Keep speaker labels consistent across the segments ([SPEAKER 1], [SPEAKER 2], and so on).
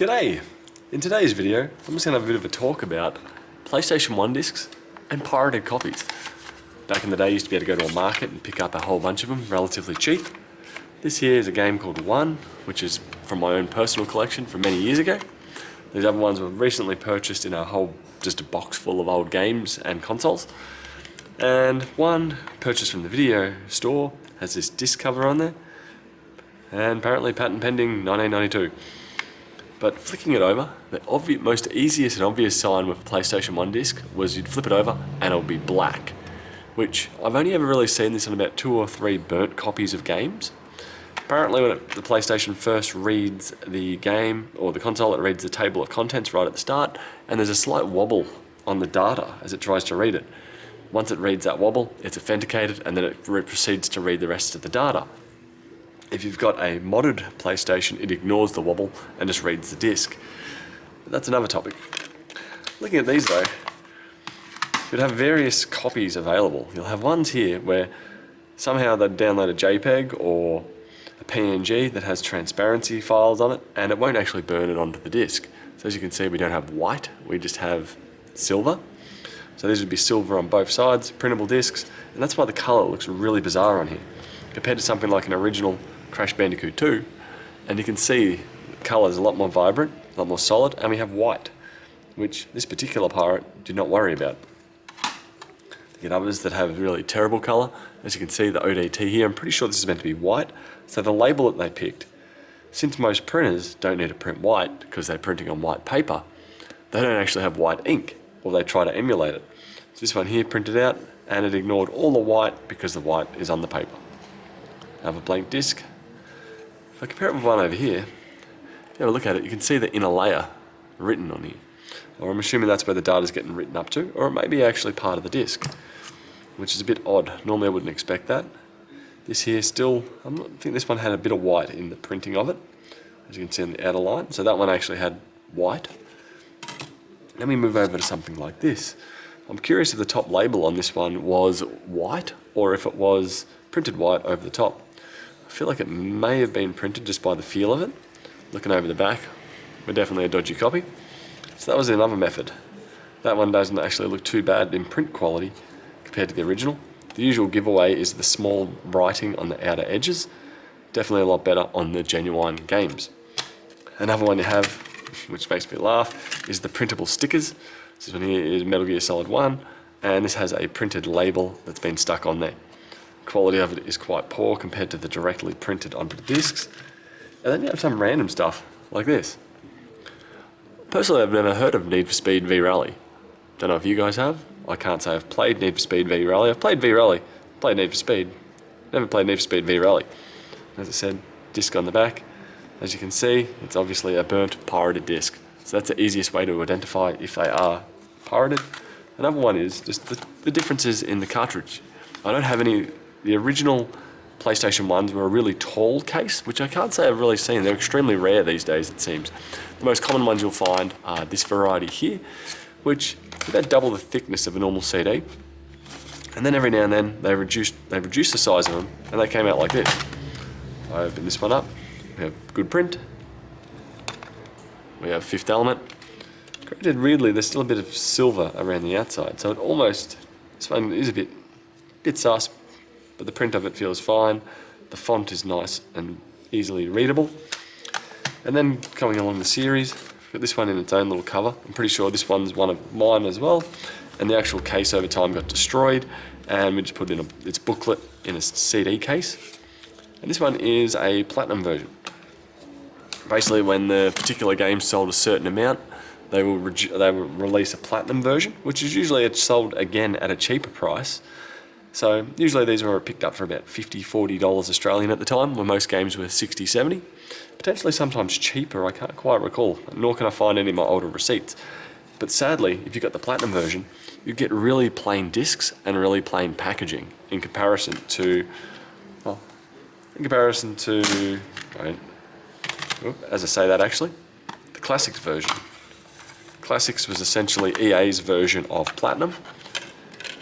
[SPEAKER 1] G'day! In today's video, I'm just going to have a bit of a talk about PlayStation 1 discs and pirated copies. Back in the day, you used to be able to go to a market and pick up a whole bunch of them relatively cheap. This here is a game called One, which is from my own personal collection from many years ago. These other ones were recently purchased in just a box full of old games and consoles. And One, purchased from the video store, has this disc cover on there, and apparently patent pending 1992. But flicking it over, the most easiest and obvious sign with a PlayStation 1 disc was you'd flip it over and it would be black, which I've only ever really seen this on about 2 or 3 burnt copies of games. Apparently when the PlayStation first reads the game, or the console, it reads the table of contents right at the start, and there's a slight wobble on the data as it tries to read it. Once it reads that wobble, it's authenticated, and then it proceeds to read the rest of the data. If you've got a modded PlayStation, it ignores the wobble and just reads the disc. But that's another topic. Looking at these though, you'd have various copies available. You'll have ones here where somehow they download a JPEG or a PNG that has transparency files on it, and it won't actually burn it onto the disc. So as you can see, we don't have white, we just have silver. So these would be silver on both sides, printable discs, and that's why the colour looks really bizarre on here. Compared to something like an original Crash Bandicoot 2, and you can see the colour is a lot more vibrant, a lot more solid, and we have white, which this particular pirate did not worry about. You get others that have really terrible colour. As you can see, the ODT here, I'm pretty sure this is meant to be white, so the label that they picked, since most printers don't need to print white because they're printing on white paper, they don't actually have white ink, or they try to emulate it. So this one here printed out, and it ignored all the white because the white is on the paper. I have a blank disc. If I compare it with one over here, if you have a look at it, you can see the inner layer written on here. Or I'm assuming that's where the data is getting written up to, or it may be actually part of the disc, which is a bit odd. Normally I wouldn't expect that. This here still, I think this one had a bit of white in the printing of it, as you can see on the outer line. So that one actually had white. Then we move over to something like this. I'm curious if the top label on this one was white, or if it was printed white over the top. I feel like it may have been printed just by the feel of it. Looking over the back, we're definitely a dodgy copy. So that was another method. That one doesn't actually look too bad in print quality compared to the original. The usual giveaway is the small writing on the outer edges. Definitely a lot better on the genuine games. Another one you have, which makes me laugh, is the printable stickers. This one here is Metal Gear Solid 1, and this has a printed label that's been stuck on there. Quality of it is quite poor compared to the directly printed onto the discs. And then you have some random stuff like this. Personally, I've never heard of Need for Speed V Rally. Don't know if you guys have. I can't say I've played Need for Speed V Rally. I've played V Rally, played Need for Speed. Never played Need for Speed V Rally. As I said, disc on the back. As you can see, it's obviously a burnt, pirated disc. So that's the easiest way to identify if they are pirated. Another one is just the differences in the cartridge. I don't have any. The original PlayStation 1s were a really tall case, which I can't say I've really seen. They're extremely rare these days, it seems. The most common ones you'll find are this variety here, which is about double the thickness of a normal CD. And then every now and then they reduced the size of them, and they came out like this. I open this one up. We have good print. We have Fifth Element. Granted, weirdly, there's still a bit of silver around the outside, so it almost, this one is a bit sus, but the print of it feels fine. The font is nice and easily readable. And then coming along the series, we've got this one in its own little cover. I'm pretty sure this one's one of mine as well. And the actual case over time got destroyed, and we just put in its booklet in a CD case. And this one is a platinum version. Basically, when the particular game sold a certain amount, they will release a platinum version, which is usually sold again at a cheaper price. So usually these were picked up for about $50, $40 Australian at the time, when most games were $60, $70. Potentially sometimes cheaper, I can't quite recall, nor can I find any of my older receipts. But sadly, if you got the platinum version, you get really plain discs and really plain packaging in comparison to, as I say that actually, the Classics version. Classics was essentially EA's version of Platinum.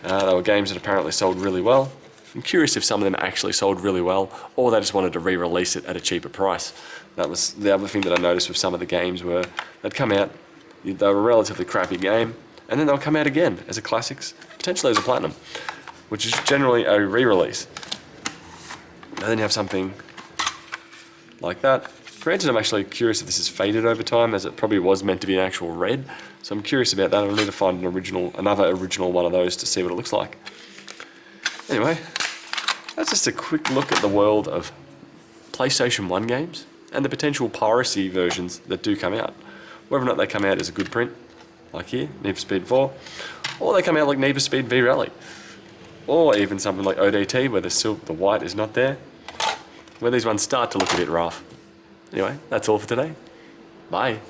[SPEAKER 1] They were games that apparently sold really well. I'm curious if some of them actually sold really well, or they just wanted to re-release it at a cheaper price. That was the other thing that I noticed with some of the games, were they'd come out, they were a relatively crappy game, and then they'll come out again as a classics, potentially as a platinum, which is generally a re-release. And then you have something like that. Granted, I'm actually curious if this is faded over time, as it probably was meant to be an actual red. So I'm curious about that. I'll need to find another original one of those to see what it looks like. Anyway, that's just a quick look at the world of PlayStation 1 games and the potential piracy versions that do come out. Whether or not they come out as a good print, like here, Need for Speed 4, or they come out like Need for Speed V Rally, or even something like ODT where the white is not there, where these ones start to look a bit rough. Anyway, that's all for today. Bye.